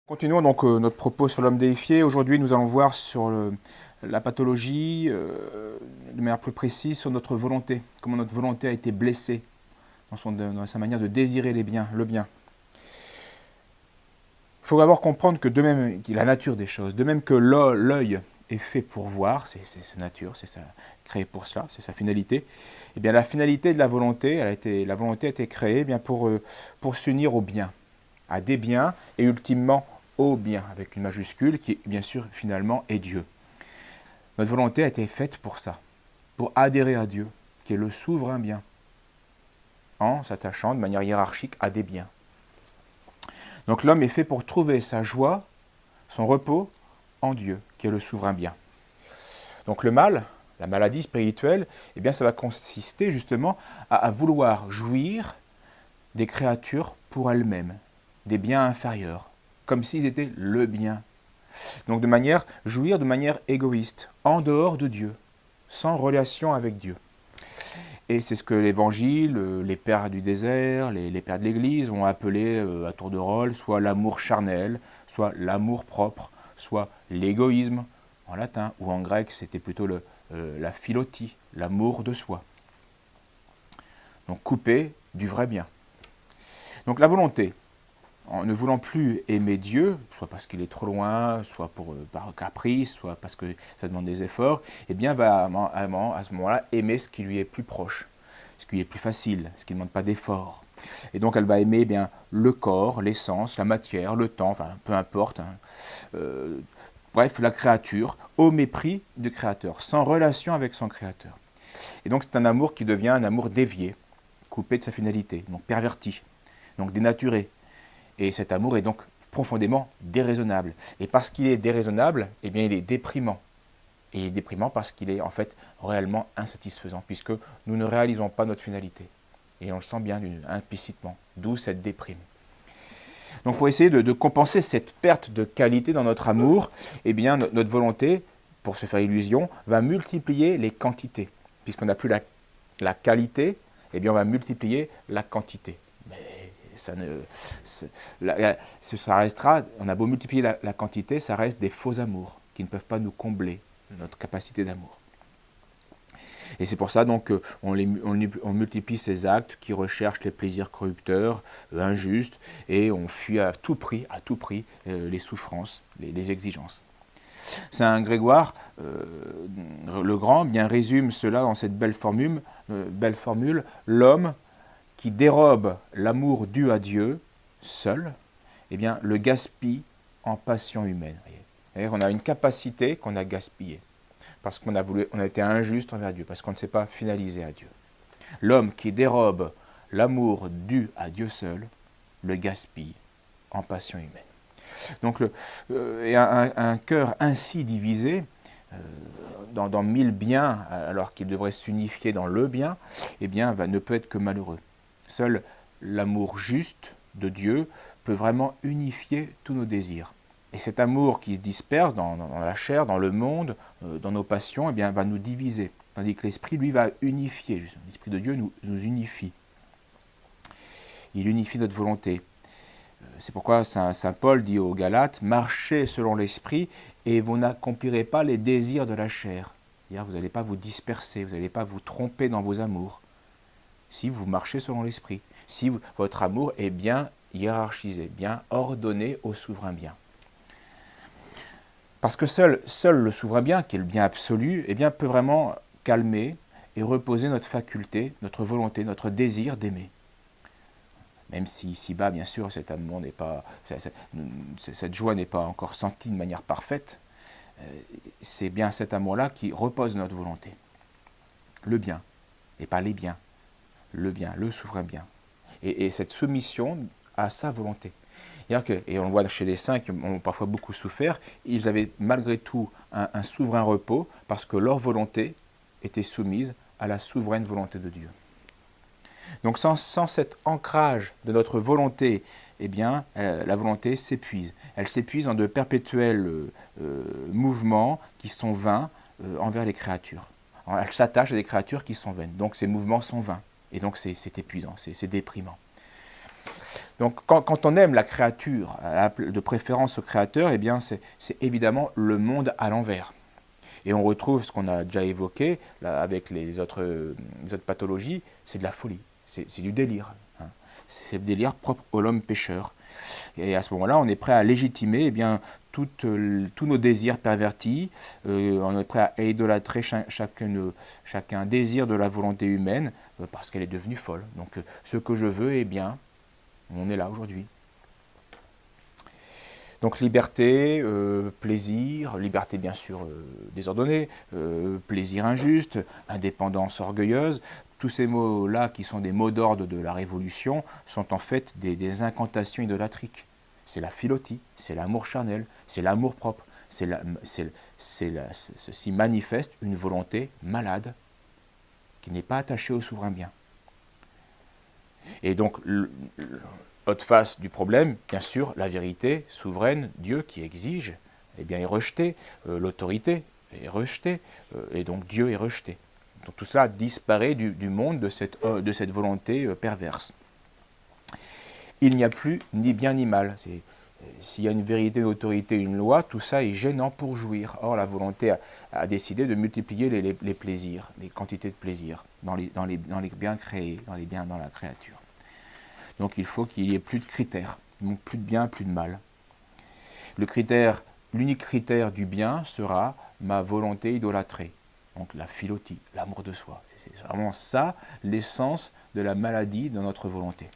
Continuons donc notre propos sur l'homme déifié. Aujourd'hui, nous allons voir sur la pathologie, de manière plus précise, sur notre volonté. Comment notre volonté a été blessée dans sa manière de désirer le bien. Il faut d'abord comprendre que de même, la nature des choses, de même que l'œil est fait pour voir, c'est sa nature, c'est créé pour cela, c'est sa finalité, et bien la finalité de la volonté, la volonté a été créée pour s'unir au bien, à des biens et ultimement au bien, avec une majuscule qui, bien sûr, finalement, est Dieu. Notre volonté a été faite pour ça, pour adhérer à Dieu, qui est le souverain bien, en s'attachant de manière hiérarchique à des biens. Donc l'homme est fait pour trouver sa joie, son repos en Dieu, qui est le souverain bien. Donc le mal, la maladie spirituelle, eh bien ça va consister justement à vouloir jouir des créatures pour elles-mêmes, des biens inférieurs, comme s'ils étaient le bien. Donc jouir de manière égoïste, en dehors de Dieu, sans relation avec Dieu. Et c'est ce que l'Évangile, les pères du désert, les pères de l'Église ont appelé à tour de rôle, soit l'amour charnel, soit l'amour propre, soit l'égoïsme en latin, ou en grec c'était plutôt la philotie, l'amour de soi. Donc coupé du vrai bien. Donc la volonté, en ne voulant plus aimer Dieu, soit parce qu'il est trop loin, soit par caprice, soit parce que ça demande des efforts, eh bien va à ce moment-là aimer ce qui lui est plus proche, ce qui lui est plus facile, ce qui ne demande pas d'effort. Et donc elle va aimer eh bien, le corps, l'essence, la matière, le temps, enfin peu importe, bref, la créature, au mépris du Créateur, sans relation avec son Créateur. Et donc c'est un amour qui devient un amour dévié, coupé de sa finalité, donc perverti, donc dénaturé. Et cet amour est donc profondément déraisonnable. Et parce qu'il est déraisonnable, eh bien il est déprimant. Et il est déprimant parce qu'il est en fait réellement insatisfaisant, puisque nous ne réalisons pas notre finalité. Et on le sent bien implicitement, d'où cette déprime. Donc pour essayer de compenser cette perte de qualité dans notre amour, eh bien notre volonté, pour se faire illusion, va multiplier les quantités. Puisqu'on n'a plus la qualité, eh bien on va multiplier la quantité. Ça restera, on a beau multiplier la quantité, ça reste des faux amours qui ne peuvent pas nous combler notre capacité d'amour. Et c'est pour ça donc on multiplie ces actes qui recherchent les plaisirs corrupteurs, injustes, et on fuit à tout prix les souffrances, les exigences. Saint Grégoire le Grand bien résume cela dans cette belle formule, l'homme qui dérobe l'amour dû à Dieu, seul, eh bien, le gaspille en passion humaine. C'est-à-dire qu'on a une capacité qu'on a gaspillée, parce qu'on a été injuste envers Dieu, parce qu'on ne s'est pas finalisé à Dieu. L'homme qui dérobe l'amour dû à Dieu seul, le gaspille en passion humaine. Donc, un cœur ainsi divisé, dans 1000 biens, alors qu'il devrait s'unifier dans le bien, eh bien, ne peut être que malheureux. Seul l'amour juste de Dieu peut vraiment unifier tous nos désirs. Et cet amour qui se disperse dans la chair, dans le monde, dans nos passions, eh bien, va nous diviser. Tandis que l'Esprit, lui, va unifier. L'Esprit de Dieu nous unifie. Il unifie notre volonté. C'est pourquoi Saint Paul dit aux Galates, « Marchez selon l'Esprit et vous n'accomplirez pas les désirs de la chair. » C'est-à-dire, vous n'allez pas vous disperser, vous n'allez pas vous tromper dans vos amours. Si vous marchez selon l'Esprit, si votre amour est bien hiérarchisé, bien ordonné au souverain bien. Parce que seul le souverain bien, qui est le bien absolu, eh bien, peut vraiment calmer et reposer notre faculté, notre volonté, notre désir d'aimer. Même si ici-bas, bien sûr, cet amour n'est pas, cette joie n'est pas encore sentie de manière parfaite, c'est bien cet amour-là qui repose notre volonté. Le bien, et pas les biens. Le bien, le souverain bien. Et cette soumission à sa volonté. Et on le voit chez les saints qui ont parfois beaucoup souffert, ils avaient malgré tout un souverain repos parce que leur volonté était soumise à la souveraine volonté de Dieu. Donc sans cet ancrage de notre volonté, eh bien, la volonté s'épuise. Elle s'épuise en de perpétuels mouvements qui sont vains envers les créatures. Elle s'attache à des créatures qui sont vaines. Donc ces mouvements sont vains. Et donc c'est épuisant, c'est déprimant. Donc quand on aime la créature, de préférence au créateur, eh bien c'est évidemment le monde à l'envers. Et on retrouve ce qu'on a déjà évoqué là, avec les autres pathologies, c'est de la folie, c'est du délire. Hein. C'est le délire propre à l'homme pécheur. Et à ce moment-là, on est prêt à légitimer eh bien, tous nos désirs pervertis, on est prêt à idolâtrer chacun désir de la volonté humaine parce qu'elle est devenue folle. Donc ce que je veux, eh bien, on est là aujourd'hui. Donc liberté, plaisir, liberté bien sûr désordonnée, plaisir injuste, indépendance orgueilleuse, tous ces mots-là qui sont des mots d'ordre de la Révolution sont en fait des incantations idolâtriques. C'est la philotie, c'est l'amour charnel, c'est l'amour propre, ceci manifeste une volonté malade qui n'est pas attachée au souverain bien. Et donc, autre face du problème, bien sûr, la vérité souveraine, Dieu qui exige, eh bien, est rejetée, l'autorité est rejetée, et donc Dieu est rejeté. Donc tout cela disparaît du monde de cette volonté perverse. Il n'y a plus ni bien ni mal. S'il y a une vérité, une autorité, une loi, tout ça est gênant pour jouir. Or, la volonté a décidé de multiplier les plaisirs, les quantités de plaisirs dans les biens créés, dans la créature. Donc il faut qu'il y ait plus de critères, donc plus de bien, plus de mal. L'unique critère du bien sera ma volonté idolâtrée, donc la philotie, l'amour de soi. C'est vraiment ça l'essence de la maladie de notre volonté.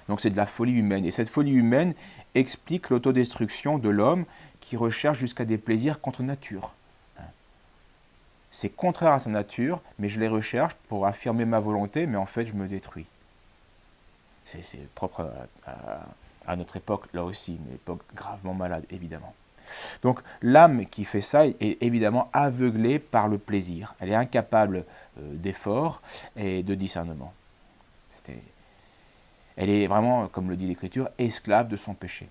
Donc c'est de la folie humaine. Et cette folie humaine explique l'autodestruction de l'homme qui recherche jusqu'à des plaisirs contre nature. C'est contraire à sa nature, mais je les recherche pour affirmer ma volonté, mais en fait je me détruis. C'est propre à notre époque, là aussi, une époque gravement malade, évidemment. Donc l'âme qui fait ça est évidemment aveuglée par le plaisir. Elle est incapable d'effort et de discernement. Elle est vraiment, comme le dit l'Écriture, esclave de son péché.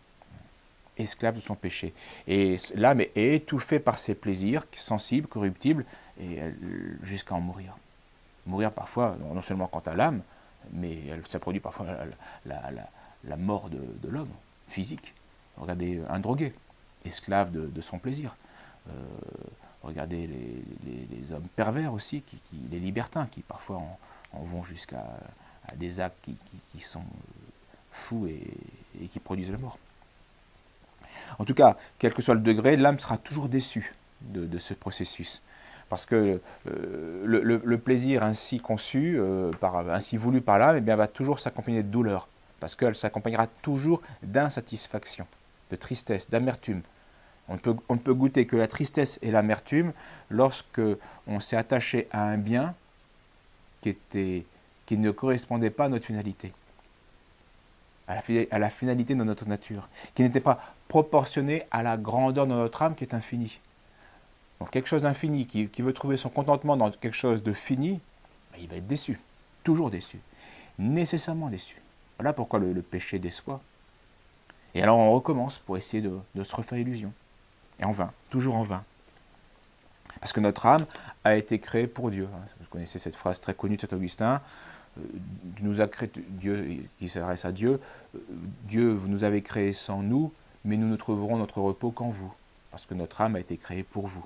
Esclave de son péché. Et l'âme est étouffée par ses plaisirs, sensibles, corruptibles, et jusqu'à en mourir. Mourir parfois, non seulement quant à l'âme, mais ça produit parfois la mort de l'homme, physique. Regardez un drogué, esclave de son plaisir. Regardez les hommes pervers aussi, les libertins, qui parfois en vont jusqu'à des actes qui sont fous et qui produisent la mort. En tout cas, quel que soit le degré, l'âme sera toujours déçue de ce processus. Parce que le plaisir ainsi conçu, ainsi voulu par l'âme, eh bien, va toujours s'accompagner de douleur. Parce qu'elle s'accompagnera toujours d'insatisfaction, de tristesse, d'amertume. On ne peut goûter que la tristesse et l'amertume lorsque on s'est attaché à un bien qui ne correspondait pas à notre finalité, à la finalité de notre nature, qui n'était pas proportionné à la grandeur de notre âme qui est infinie. Donc quelque chose d'infini qui veut trouver son contentement dans quelque chose de fini, il va être déçu, toujours déçu, nécessairement déçu. Voilà pourquoi le péché déçoit. Et alors on recommence pour essayer de se refaire illusion. Et en vain, toujours en vain. Parce que notre âme a été créée pour Dieu. Vous connaissez cette phrase très connue de Saint Augustin, nous a créé, Dieu, qui s'adresse à Dieu, Dieu, vous nous avez créés sans nous, mais nous ne trouverons notre repos qu'en vous, parce que notre âme a été créée pour vous.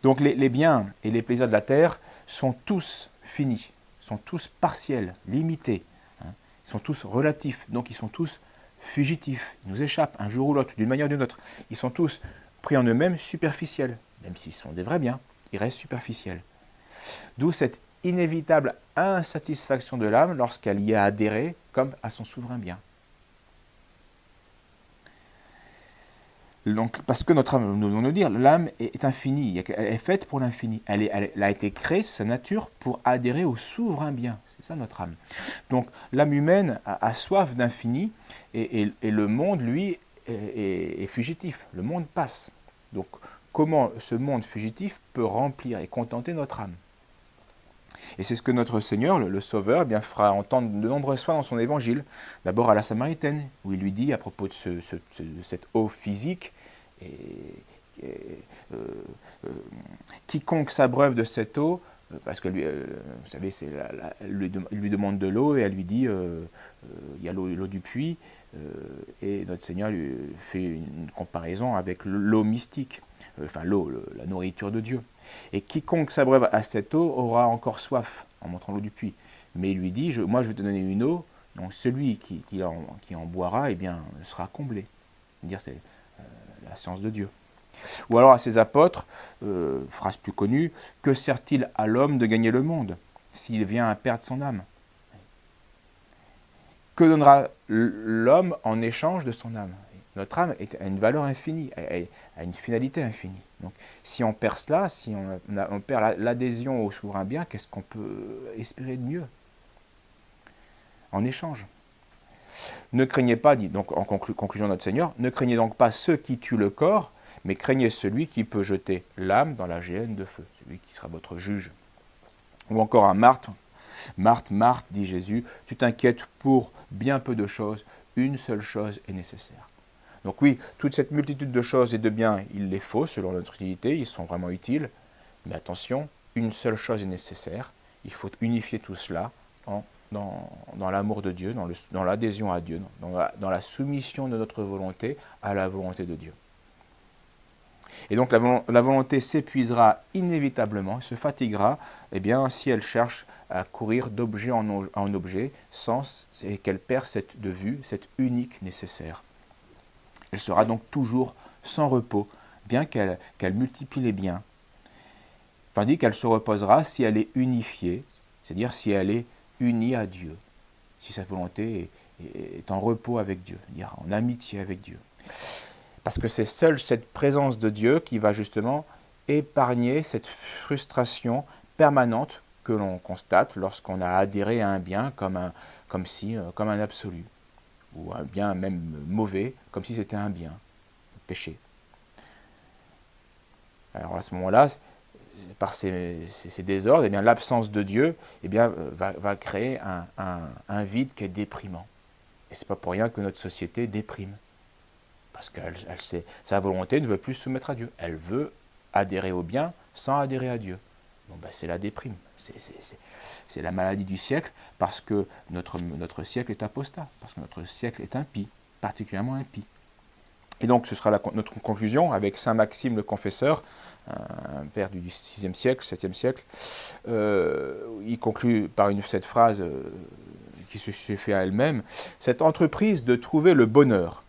Donc les biens et les plaisirs de la terre sont tous finis, sont tous partiels, limités, ils sont tous relatifs, donc ils sont tous fugitifs, ils nous échappent un jour ou l'autre, d'une manière ou d'une autre. Ils sont tous pris en eux-mêmes superficiels, même s'ils sont des vrais biens, ils restent superficiels. D'où cette inévitable insatisfaction de l'âme lorsqu'elle y a adhéré comme à son souverain bien. Donc, parce que notre âme, nous devons nous dire, l'âme est infinie, elle est faite pour l'infini. Elle a été créée, sa nature, pour adhérer au souverain bien. C'est ça notre âme. Donc l'âme humaine a soif d'infini et le monde, lui, est fugitif. Le monde passe. Donc comment ce monde fugitif peut remplir et contenter notre âme? Et c'est ce que notre Seigneur, le Sauveur, eh bien, fera entendre de nombreuses fois dans son évangile. D'abord à la Samaritaine, où il lui dit à propos de cette eau physique, quiconque s'abreuve de cette eau parce que lui, vous savez, il lui demande de l'eau et elle lui dit, il y a l'eau du puits, et notre Seigneur lui fait une comparaison avec l'eau mystique, enfin l'eau, la nourriture de Dieu. Et quiconque s'abreuve à cette eau aura encore soif, en montrant l'eau du puits. Mais il lui dit, moi je vais te donner une eau, donc celui qui en boira, eh bien, sera comblé. C'est-à-dire, c'est la science de Dieu. Ou alors à ses apôtres, phrase plus connue, que sert-il à l'homme de gagner le monde s'il vient à perdre son âme? Que donnera l'homme en échange de son âme? Notre âme a une valeur infinie, a une finalité infinie. Donc, si on perd cela, si on perd l'adhésion au souverain bien, qu'est-ce qu'on peut espérer de mieux en échange? Ne craignez pas, dit donc en conclusion notre Seigneur, ne craignez donc pas ceux qui tuent le corps, mais craignez celui qui peut jeter l'âme dans la géhenne de feu, celui qui sera votre juge. Ou encore à Marthe, Marthe, Marthe, dit Jésus, tu t'inquiètes pour bien peu de choses, une seule chose est nécessaire. Donc oui, toute cette multitude de choses et de biens, il les faut selon notre utilité, ils sont vraiment utiles, mais attention, une seule chose est nécessaire, il faut unifier tout cela dans l'amour de Dieu, dans l'adhésion à Dieu, dans la soumission de notre volonté à la volonté de Dieu. Et donc la volonté s'épuisera inévitablement, se fatiguera, eh bien, si elle cherche à courir d'objet en objet, et qu'elle perd de vue cette unique nécessaire. Elle sera donc toujours sans repos, bien qu'elle multiplie les biens, tandis qu'elle se reposera si elle est unifiée, c'est-à-dire si elle est unie à Dieu, si sa volonté est en repos avec Dieu, c'est-à-dire en amitié avec Dieu. Parce que c'est seule cette présence de Dieu qui va justement épargner cette frustration permanente que l'on constate lorsqu'on a adhéré à un bien comme un absolu, ou un bien même mauvais, comme si c'était un bien, péché. Alors à ce moment-là, par ces désordres, eh bien, l'absence de Dieu eh bien, va créer un vide qui est déprimant. Et ce n'est pas pour rien que notre société déprime. Parce que sa volonté ne veut plus se soumettre à Dieu. Elle veut adhérer au bien sans adhérer à Dieu. Bon, ben, c'est la déprime. C'est la maladie du siècle parce que notre siècle est apostat, parce que notre siècle est impie, particulièrement impie. Et donc ce sera notre conclusion avec Saint Maxime le Confesseur, un père du 6e siècle, 7e siècle. Il conclut par cette phrase qui se fait à elle-même, « Cette entreprise de trouver le bonheur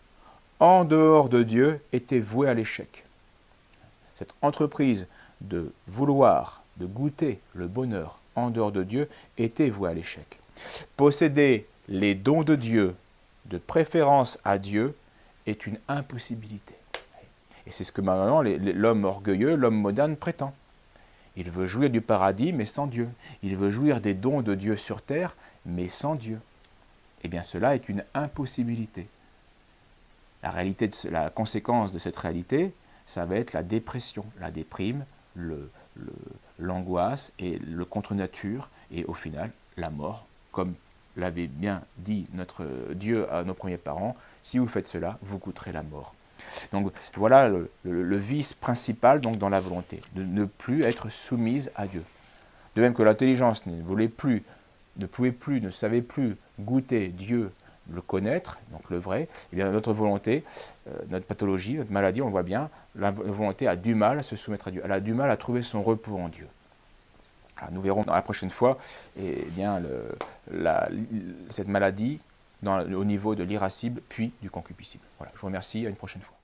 en dehors de Dieu était vouée à l'échec. » Cette entreprise de vouloir, de goûter le bonheur en dehors de Dieu était vouée à l'échec. Posséder les dons de Dieu, de préférence à Dieu, est une impossibilité. Et c'est ce que maintenant l'homme orgueilleux, l'homme moderne prétend. Il veut jouir du paradis, mais sans Dieu. Il veut jouir des dons de Dieu sur terre, mais sans Dieu. Eh bien, cela est une impossibilité. La conséquence de cette réalité, ça va être la dépression, la déprime, l'angoisse et le contre-nature, et au final, la mort, comme l'avait bien dit notre Dieu à nos premiers parents, si vous faites cela, vous goûterez la mort. Donc voilà le vice principal donc, dans la volonté, de ne plus être soumise à Dieu. De même que l'intelligence ne pouvait plus, ne savait plus goûter Dieu, le connaître, donc le vrai, eh bien notre volonté, notre pathologie, notre maladie, on le voit bien, la volonté a du mal à se soumettre à Dieu, elle a du mal à trouver son repos en Dieu. Alors, nous verrons dans la prochaine fois eh bien, cette maladie au niveau de l'irascible puis du concupiscible. Voilà, je vous remercie, à une prochaine fois.